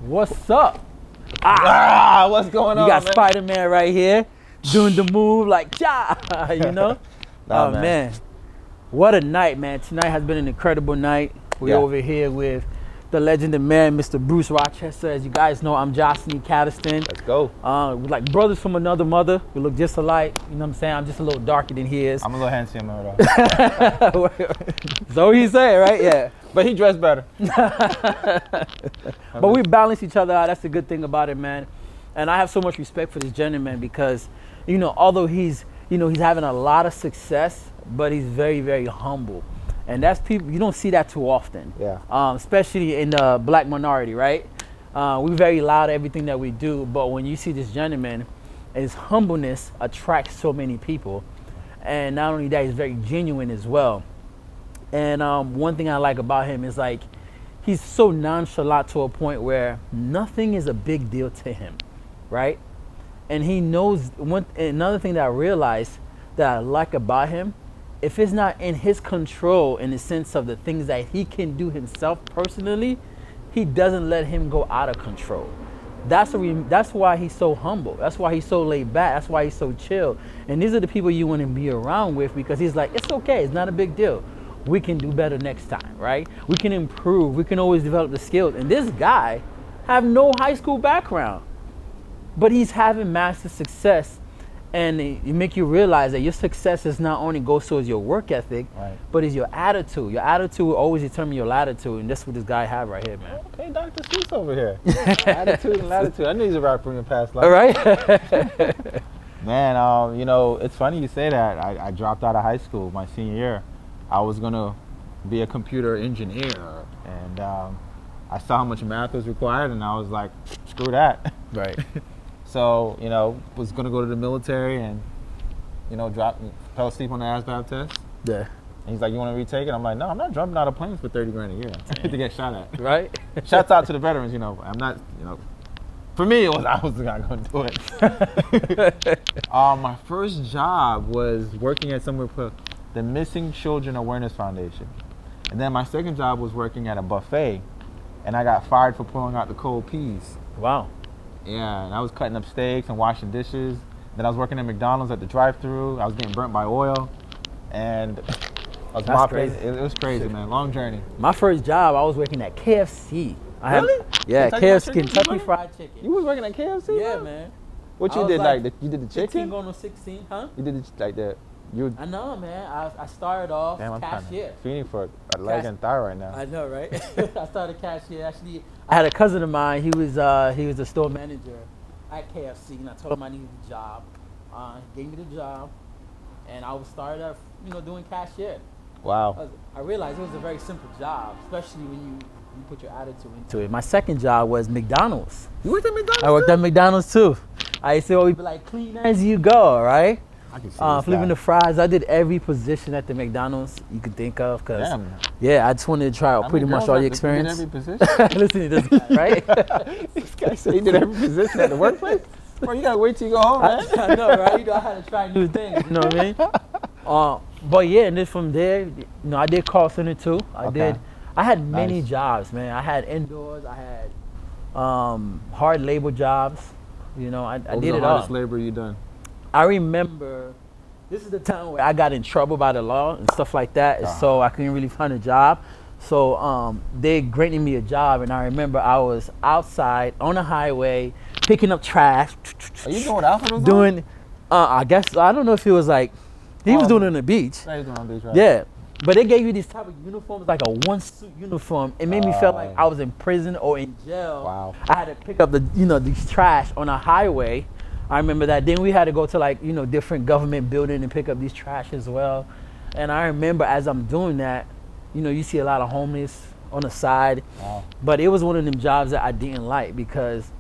What's up? What's going on? You got man? Spider-Man right here doing the move like, cha, you know? Nah, Oh, man. man. What a night, man. Tonight has been an incredible night. We're over here with the legend and man, Mr. Bruce Rochester. As you guys know, I'm Jocelyn Catterton. Let's go. We're like brothers from another mother. We look just alike. You know what I'm saying? I'm just a little darker than he is. I'm a little handsomer though. So he said, right? Yeah. But he dressed better. But we balance each other out. That's the good thing about it, man. And I have so much respect for this gentleman because, you know, although he's having a lot of success, but he's very, very humble. And that's people, you don't see that too often. Yeah. Especially in the black minority, right? We're very loud at everything that we do, but when you see this gentleman, his humbleness attracts so many people. And not only that, he's very genuine as well. And one thing I like about him is like, he's so nonchalant to a point where nothing is a big deal to him, right? And he knows, another thing that I realized that I like about him, if it's not in his control in the sense of the things that he can do himself personally, he doesn't let him go out of control. That's why he's so humble. That's why he's so laid back. That's why he's so chill. And these are the people you want to be around with because he's like, it's okay, it's not a big deal. We can do better next time, right? We can improve. We can always develop the skills. And this guy have no high school background, but he's having massive success. And it make you realize that your success is not only goes towards your work ethic, Right. but it's your attitude. Your attitude will always determine your latitude, and that's what this guy have right here, man. Okay, Dr. Seuss over here. Attitude and latitude. I knew he's a rapper in your past life. All right. Man, you know, it's funny you say that. I dropped out of high school my senior year. I was gonna be a computer engineer, and I saw how much math was required, and I was like, screw that. Right. So, you know, was gonna go to the military and, you know, fell asleep on the ASVAB test. Yeah. And he's like, you want to retake it? I'm like, no, I'm not jumping out of planes for 30 grand a year to get shot at. Right. Shouts out to the veterans, you know. I'm not, you know, for me, I was not going to do it. My first job was working at somewhere for the Missing Children Awareness Foundation. And then my second job was working at a buffet, and I got fired for pulling out the cold peas. Wow. Yeah, and I was cutting up steaks and washing dishes. Then I was working at McDonald's at the drive-thru. I was getting burnt by oil, and I was mopping. crazy. It was crazy, man. Long journey. My first job, I was working at KFC. Really? Yeah, Kentucky Kentucky Fried Fried Chicken. You was working at KFC? Yeah, bro? man. What I you was did? like You did the 15 chicken? going on 16, huh? You did like the you. I know, man. I started off Damn, I'm kind cashier. of feeding for a leg and thigh right now. I know, right? I started cashier. Actually, I had a cousin of mine. He was a store manager at KFC, and I told him I needed a job. He gave me the job, and I started off, doing cashier. Wow. I realized it was a very simple job, especially when you put your attitude into it. My second job was McDonald's. You worked at McDonald's? I worked at McDonald's too. I used to always be like, clean as you go, right? I can see Flipping the fries. I did every position at the McDonald's you could think of. Damn. Yeah, I just wanted to try out pretty much all the experience. You did every position? Listen to this guy, right? This guy said he did every position at the workplace? Bro, you gotta wait till you go home, man. I know, right? I had to try new things, you know what I mean? But yeah, and then from there, I did call center too. I had many jobs, man. I had indoors, I had hard labor jobs. I did it all. What was the hardest labor you done? I remember this is the time where I got in trouble by the law and stuff like that, so I couldn't really find a job. So they granted me a job, and I remember I was outside on the highway picking up trash. Are you doing Alpha? Doing, I guess, I don't know if it was like, he was doing it on the beach. Yeah, he was doing it on the beach, right? Yeah, but they gave you these type of uniforms, like a one-suit uniform. It made me feel like I was in prison or in jail. Wow. I had to pick up these trash on a highway. I remember that. Then we had to go to different government building and pick up these trash as well. And I remember as I'm doing that, you see a lot of homeless on the side. Wow. But it was one of them jobs that I didn't like because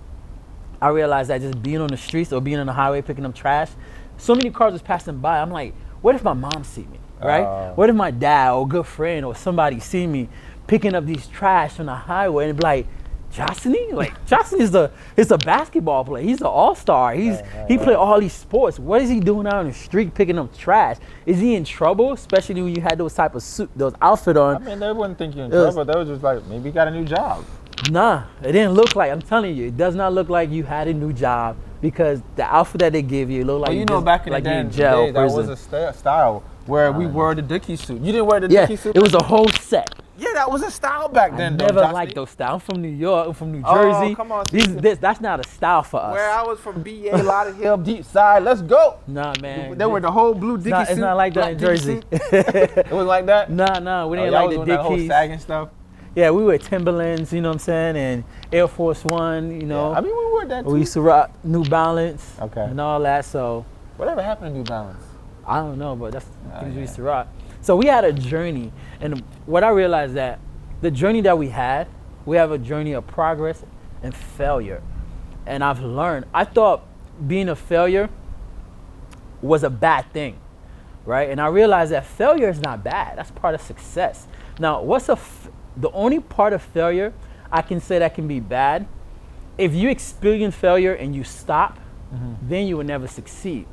I realized that just being on the streets or being on the highway picking up trash, so many cars was passing by. I'm like, what if my mom see me, right? What if my dad or good friend or somebody see me picking up these trash on the highway and be like, Jocelyn? Like, Jocelyn is a basketball player. He's an all-star. He played all these sports. What is he doing out on the street picking up trash? Is he in trouble? Especially when you had those type of suit, those outfit on. I mean, they wouldn't think you're in trouble. They were just like, maybe he got a new job. Nah, it didn't look like. I'm telling you, it does not look like you had a new job because the outfit that they give you look like Well, you know, back in like the you day, in jail, that was prison. a style where we wore the Dickie suit. You didn't wear the Yeah, Dickie suit? it was a whole set. Yeah, that was a style back I then, though. never Josty. liked those styles. I'm from New York. I'm from New Oh, Jersey. come on, That's not a style for us. Where I was from, BA, Lottie Hill, Deep Side. Let's go. Nah, man. They were the whole blue Dickie suit. It's not like that black in Dickie Jersey. suit. It was like that? Nah, we didn't Y'all like was the doing that whole Dickies. sagging stuff? Yeah, we were Timberlands, you know what I'm saying, and Air Force One, you know. Yeah. I mean, we wore that too. We used to rock New Balance Okay. and all that, so Whatever happened to New Balance? I don't know, but that's the things we yeah. used to rock. So we had a journey, and what I realized that the journey that we have a journey of progress and failure. And I've learned, I thought being a failure was a bad thing, right? And I realized that failure is not bad. That's part of success. Now, the only part of failure I can say that can be bad, if you experience failure and you stop, then you will never succeed.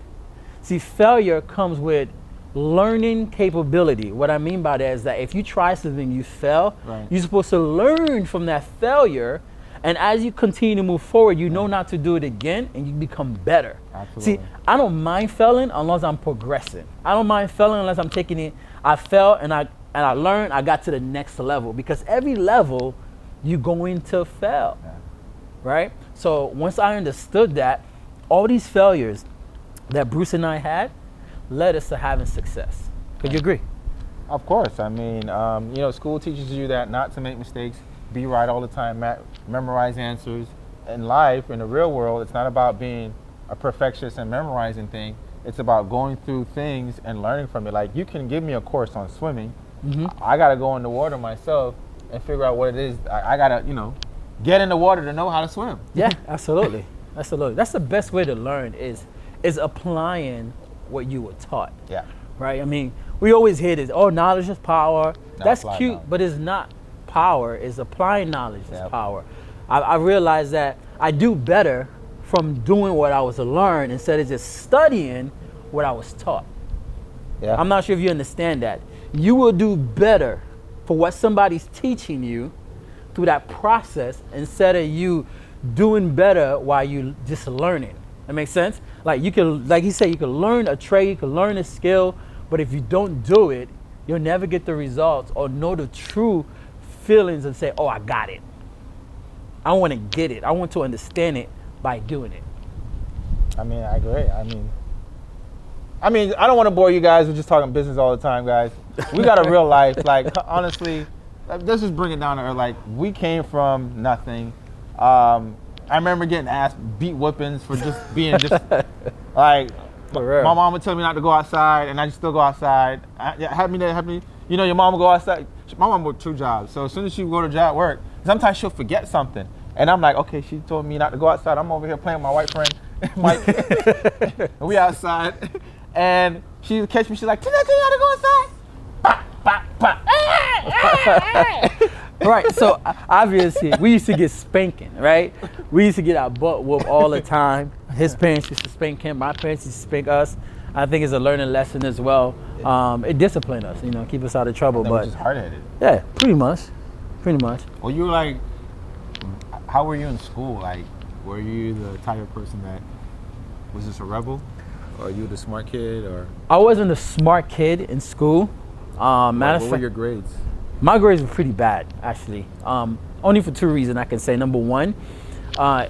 See, failure comes with learning capability. What I mean by that is that if you try something, you fail, Right. you're supposed to learn from that failure. And as you continue to move forward, you know not to do it again and you become better. Absolutely. See, I don't mind failing unless I'm progressing. I don't mind failing unless I'm taking it. I fell and I learned, I got to the next level because every level you're going to fail, right? So once I understood that, all these failures that Bruce and I had led us to having success. Could you agree? Of course. I mean, school teaches you that not to make mistakes, be right all the time, memorize answers. In life, in the real world, it's not about being a perfectionist and memorizing things. It's about going through things and learning from it. Like, you can give me a course on swimming. I got to go in the water myself and figure out what it is. I got to, get in the water to know how to swim. Yeah, absolutely. Absolutely. That's the best way to learn is applying what you were taught. Yeah. Right? I mean, we always hear this, oh, knowledge is power. That's applied cute, knowledge. but it's not power. It's applying knowledge is Yep. power. I realized that I do better from doing what I was learned instead of just studying what I was taught. Yeah. I'm not sure if you understand that. You will do better for what somebody's teaching you through that process instead of you doing better while you just learning. That makes sense? Like you can, like he said, you can learn a trade, you can learn a skill, but if you don't do it, you'll never get the results or know the true feelings and say, oh, I got it. I want to get it. I want to understand it by doing it. I mean, I agree. I mean, I don't want to bore you guys with just talking business all the time, guys. We got a real life. Like, honestly, let's just bring it down to earth. Like, we came from nothing. I remember getting asked beat whippings for just being just like. For real. My mom would tell me not to go outside, and I just still go outside. Have me. Your mom will go outside. My mom worked 2 jobs, so as soon as she would go to work, sometimes she'll forget something, and I'm like, okay, she told me not to go outside. I'm over here playing with my white friend, Mike. And we outside, and she would catch me. She's like, "Did I tell you how to go outside?" Right, so obviously we used to get spanking, right? We used to get our butt whooped all the time. His parents used to spank him, my parents used to spank us. I think it's a learning lesson as well. It disciplined us, keep us out of trouble. That But was just hard-headed. yeah, pretty much. Well, you were like, how were you in school? Like, were you the type of person that was just a rebel? Or are you the smart kid? Or I wasn't a smart kid in school. Matter of what were fact, your grades? my grades were pretty bad, actually. Only for 2 reasons I can say. Number one, I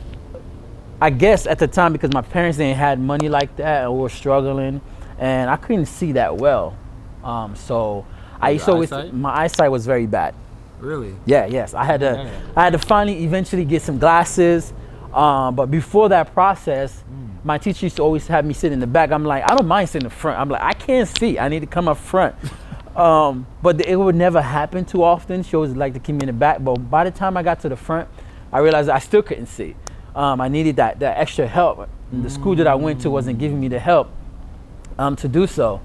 guess at the time because my parents didn't had money like that and we were struggling, and I couldn't see that well. So I used to always, eyesight? my eyesight was very bad. Really? Yes. I had to finally eventually get some glasses. But before that process, my teacher used to always have me sit in the back. I'm like, I don't mind sitting in the front. I'm like, I can't see. I need to come up front. But it would never happen too often. She always liked to keep me in the back. But by the time I got to the front, I realized I still couldn't see. I needed that extra help. And the school that I went to wasn't giving me the help to do so.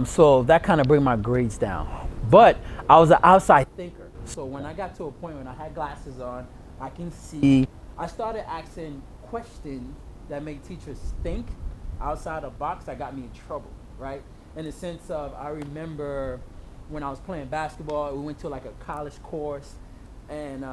So that kind of bring my grades down. But I was an outside thinker. So when I got to a point when I had glasses on, I can see, I started asking questions that make teachers think outside the box that got me in trouble, right? In the sense of, I remember when I was playing basketball, we went to like a college course, and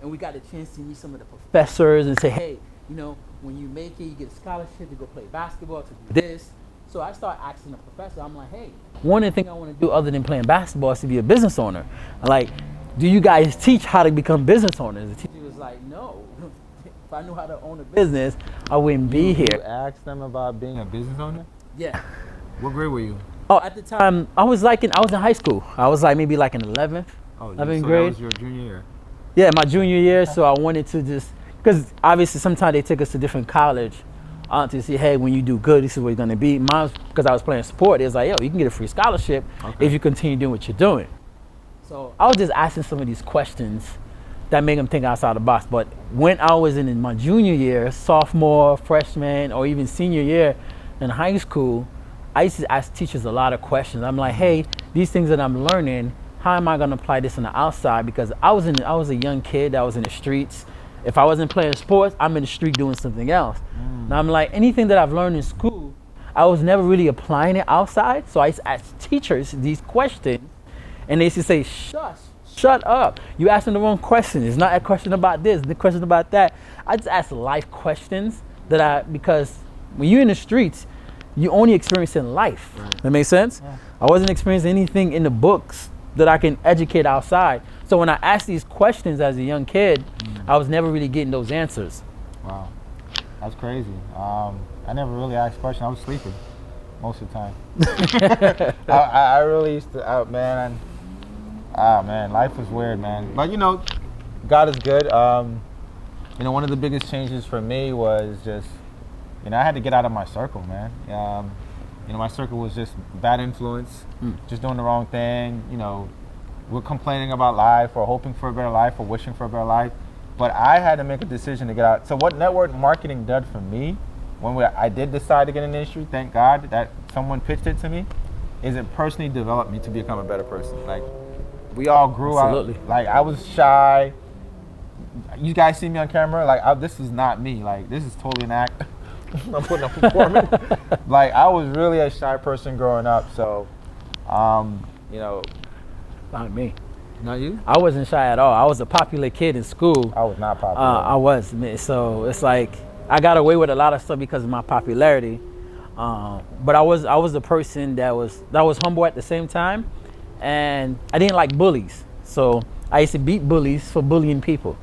and we got a chance to meet some of the professors and say, hey, you know, when you make it, you get a scholarship to go play basketball, to do this. So I start asking the professor, I'm like, hey, one of the things I want to do other than playing basketball is to be a business owner. Like, do you guys teach how to become business owners? The teacher was like, no. If I knew how to own a business, I wouldn't be You here. asked them about being a business owner? Yeah. What grade were you? Oh, at the time, I was in high school. I was like maybe like in 11th, Oh, 11th so grade. that was your junior year. Yeah, my junior year. So I wanted to just, because obviously sometimes they take us to different college to see, hey, when you do good, this is what you're going to be. Mine, because I was playing sport, it's like, yo, you can get a free scholarship if you continue doing what you're doing. So I was just asking some of these questions that make them think outside the box. But when I was in my junior year, sophomore, freshman, or even senior year in high school, I used to ask teachers a lot of questions. I'm like, hey, these things that I'm learning, how am I going to apply this on the outside? Because I was a young kid that was in the streets. If I wasn't playing sports, I'm in the street doing something else. And I'm like, anything that I've learned in school, I was never really applying it outside. So I used to ask teachers these questions, and they used to say, shut up. You asking the wrong question. It's not a question about this, the question about that. I just ask life questions because when you're in the streets, you only experience in life. Right. That makes sense? Yeah. I wasn't experiencing anything in the books that I can educate outside. So when I asked these questions as a young kid, I was never really getting those answers. Wow, that's crazy. I never really asked questions. I was sleeping most of the time. I really used to, man, life was weird, man. But you know, God is good. You know, one of the biggest changes for me was just, you know, I had to get out of my circle, man. You know, my circle was just bad influence, just doing the wrong thing. You know, we're complaining about life or hoping for a better life or wishing for a better life. But I had to make a decision to get out. So what network marketing did for me, when I did decide to get in the industry, thank God that someone pitched it to me, is it personally developed me to become a better person. Like, we all grew up. Like, I was shy. You guys see me on camera, like, this is not me. Like, this is totally an act. I'm putting a performance. Like, I was really a shy person growing up. So, you know. Not me. Not you? I wasn't shy at all. I was a popular kid in school. I was not popular. I was. So it's like I got away with a lot of stuff because of my popularity. But I was the person that was humble at the same time, and I didn't like bullies. So I used to beat bullies for bullying people.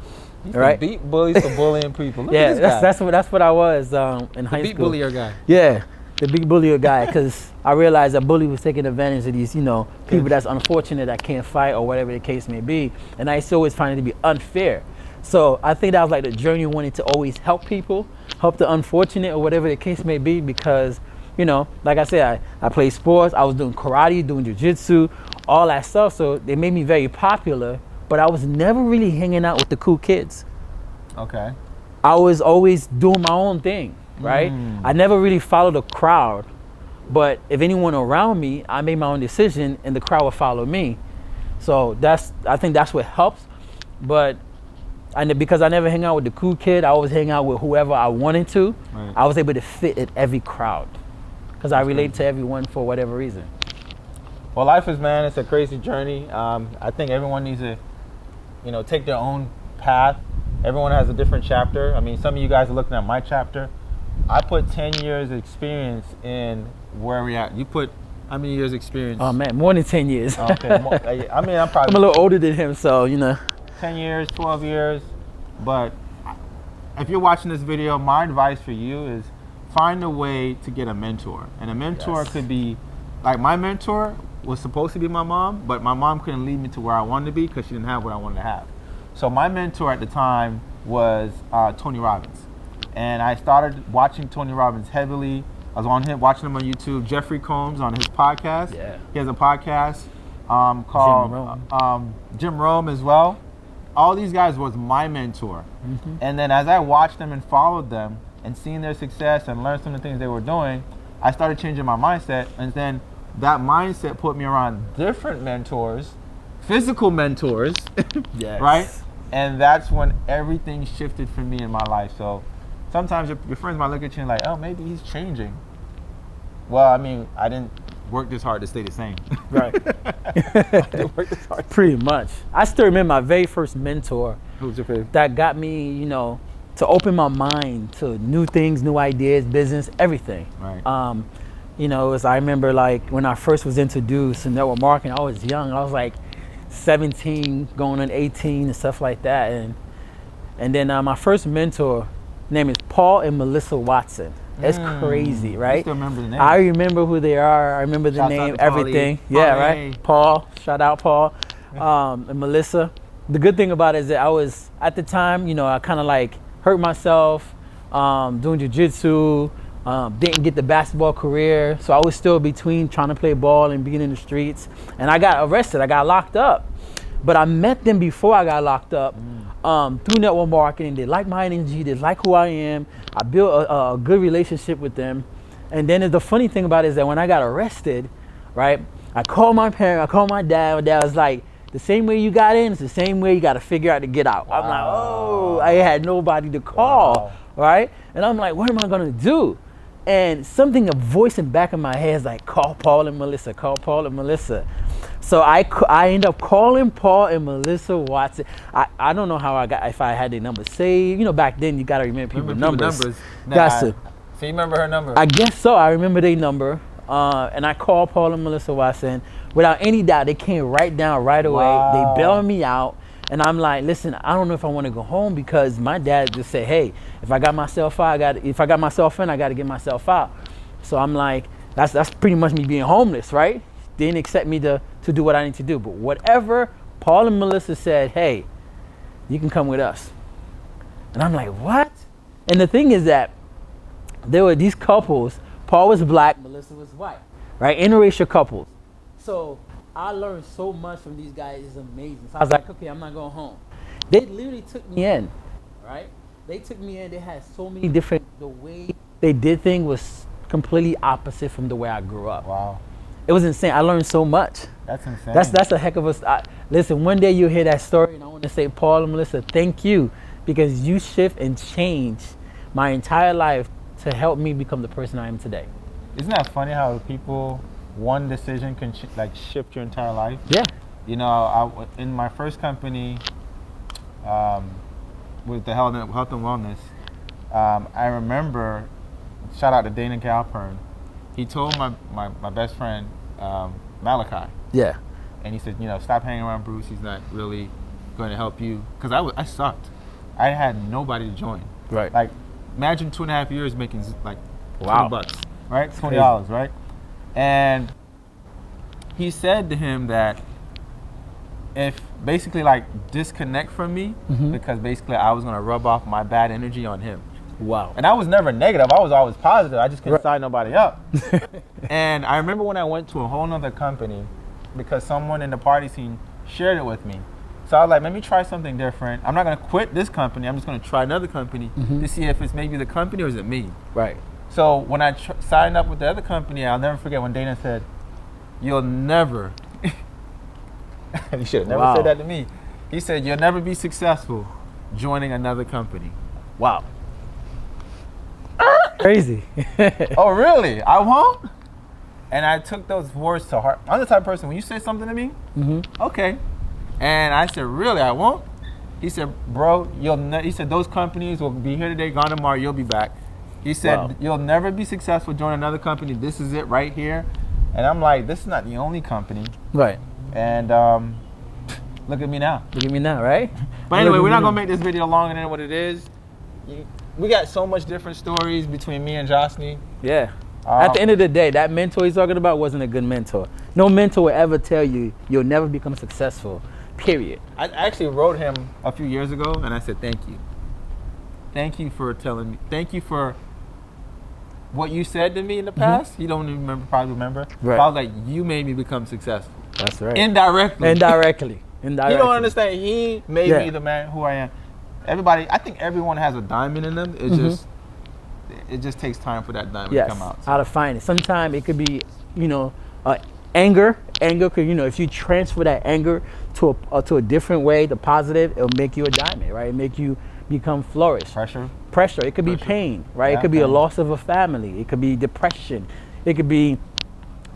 You right? Beat bullies for bullying people. Look yeah, at this guy. that's what I was in high beat school. Beat bullier guy. Yeah. The big bullier guy, because I realized that bully was taking advantage of these, you know, people that's unfortunate that can't fight or whatever the case may be. And I used to always find it to be unfair. So I think that was like the journey wanting to always help people, help the unfortunate or whatever the case may be, because, you know, like I said, I played sports, I was doing karate, doing jiu-jitsu, all that stuff. So they made me very popular, but I was never really hanging out with the cool kids. Okay. I was always doing my own thing. Right? I never really followed the crowd, but if anyone around me, I made my own decision and the crowd would follow me. So I think that's what helps. But because I never hang out with the cool kid, I always hang out with whoever I wanted to. Right. I was able to fit in every crowd because I relate to everyone for whatever reason. Well, life is, man, it's a crazy journey. I think everyone needs to, you know, take their own path. Everyone has a different chapter. I mean, some of you guys are looking at my chapter. I put 10 years experience in where we're at. You put how many years experience? Oh man, more than 10 years. Okay, I mean, I'm a little older than him, so you know. 10 years, 12 years. But if you're watching this video, my advice for you is find a way to get a mentor. And a mentor could be, like my mentor was supposed to be my mom, but my mom couldn't lead me to where I wanted to be because she didn't have what I wanted to have. So my mentor at the time was Tony Robbins. And I started watching Tony Robbins heavily. I was watching him on YouTube. Jeffrey Combs on his podcast. Yeah. He has a podcast called Jim Rome as well. All these guys was my mentor. Mm-hmm. And then as I watched them and followed them and seeing their success and learned some of the things they were doing, I started changing my mindset. And then that mindset put me around different mentors, physical mentors, right? And that's when everything shifted for me in my life. So sometimes your friends might look at you and like, oh, maybe he's changing. Well, I mean, I didn't work this hard to stay the same. Right. I didn't work this hard. Pretty much. I still remember my very first mentor. Who's your favorite? that got me, you know, to open my mind to new things, new ideas, business, everything. Right. You know, I remember like when I first was introduced to network marketing, I was young. I was like 17, going on 18 and stuff like that. And then my first mentor, name is Paul and Melissa Watson. It's crazy, right? You still remember the name? I remember who they are. I remember the Shouts out name, to Paulie. everything. Yeah, Paulie. right? Paul, shout out Paul. And Melissa. The good thing about it is that I was, at the time, you know, I kind of like hurt myself doing jiu-jitsu, didn't get the basketball career. So I was still between trying to play ball and being in the streets. And I got arrested, I got locked up. But I met them before I got locked up through network marketing. They like my energy, they like who I am. I built a good relationship with them. And then the funny thing about it is that when I got arrested, right, I called my parents, I called my dad. My dad was like, the same way you got in, it's the same way you got to figure out to get out. Wow. I'm like, oh, I had nobody to call, right? And I'm like, what am I going to do? And a voice in the back of my head is like, call Paul and Melissa, call Paul and Melissa. So I end up calling Paul and Melissa Watson. I don't know how if I had their number saved. You know, back then you got to remember people's numbers. So you remember her number? I guess so. I remember their number. And I called Paul and Melissa Watson. Without any doubt, they came right down right away. Wow. They bailed me out. And I'm like, listen, I don't know if I want to go home because my dad just said, hey, if I got myself out, if I got myself in, I got to get myself out. So I'm like, that's pretty much me being homeless, right? They didn't accept me to do what I need to do. But whatever, Paul and Melissa said, hey, you can come with us. And I'm like, what? And the thing is that there were these couples. Paul was black, Melissa was white, right? Interracial couples. So I learned so much from these guys. It's amazing. So I was like, okay, I'm not going home. They literally took me in, right? They took me in. They had so many different, the way they did things was completely opposite from the way I grew up. Wow. It was insane. I learned so much. That's insane. That's a heck of a, listen, one day you'll hear that story and I want to say, Paul and Melissa, thank you because you shift and change my entire life to help me become the person I am today. Isn't that funny how people, one decision can shift your entire life? Yeah. You know, in my first company with the health and wellness, I remember, shout out to Dana Galpern, he told my best friend, Malachi. Yeah. And he said, you know, stop hanging around Bruce. He's not really going to help you. Because I sucked. I had nobody to join. Right. Like, imagine 2.5 years making like Wow. $20, right? $20, right? And he said to him that if basically like disconnect from me because basically I was going to rub off my bad energy on him. Wow. And I was never negative. I was always positive. I just couldn't sign nobody up. And I remember when I went to a whole nother company because someone in the party scene shared it with me. So I was like, let me try something different. I'm not going to quit this company. I'm just going to try another company to see if it's maybe the company or is it me. Right. So when I signed up with the other company, I'll never forget when Dana said, you'll never, you should have never said that to me. He said, you'll never be successful joining another company. Wow. Crazy. Oh, really? I won't? And I took those words to heart. I'm the type of person, when you say something to me, okay. And I said, really, I won't? He said, bro, he said, those companies will be here today, gone tomorrow, you'll be back. He said, you'll never be successful joining another company. This is it right here. And I'm like, this is not the only company. Right. And look at me now. Look at me now, right? But anyway, we're not going to make this video longer than what it is. We got so much different stories between me and Josny. Yeah. At the end of the day, that mentor he's talking about wasn't a good mentor. No mentor will ever tell you you'll never become successful, period. I actually wrote him a few years ago and I said, thank you. Thank you for telling me. Thank you for what you said to me in the past. You don't even probably remember. Right. But I was like, you made me become successful. That's right. Indirectly. Indirectly. You don't understand. He made me the man who I am. Everybody, I think everyone has a diamond in them. It just takes time for that diamond to come out. How to find it. Sometimes it could be, anger. Anger could, if you transfer that anger to a different way, the positive, it'll make you a diamond, right? It make you become flourish. Pressure. It could be pain, right? It could be a loss of a family. It could be depression. It could be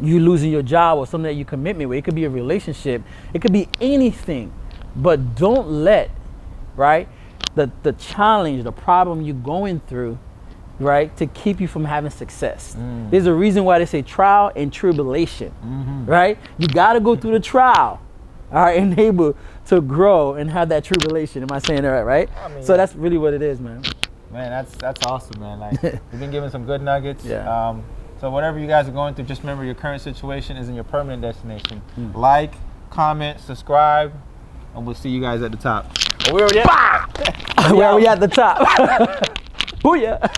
you losing your job or something that you commitment with. It could be a relationship. It could be anything. But don't let right? The challenge, the problem you're going through, right, to keep you from having success. There's a reason why they say trial and tribulation, right? You got to go through the trial, all right, and able to grow and have that tribulation. Am I saying that right? I mean, So that's really what it is, man. Man, that's awesome, man. Like, we've been given some good nuggets. Yeah. So whatever you guys are going through, just remember your current situation isn't your permanent destination. Like, comment, subscribe, and we'll see you guys at the top. Oh, we're already at Where are we at the top? Booyah.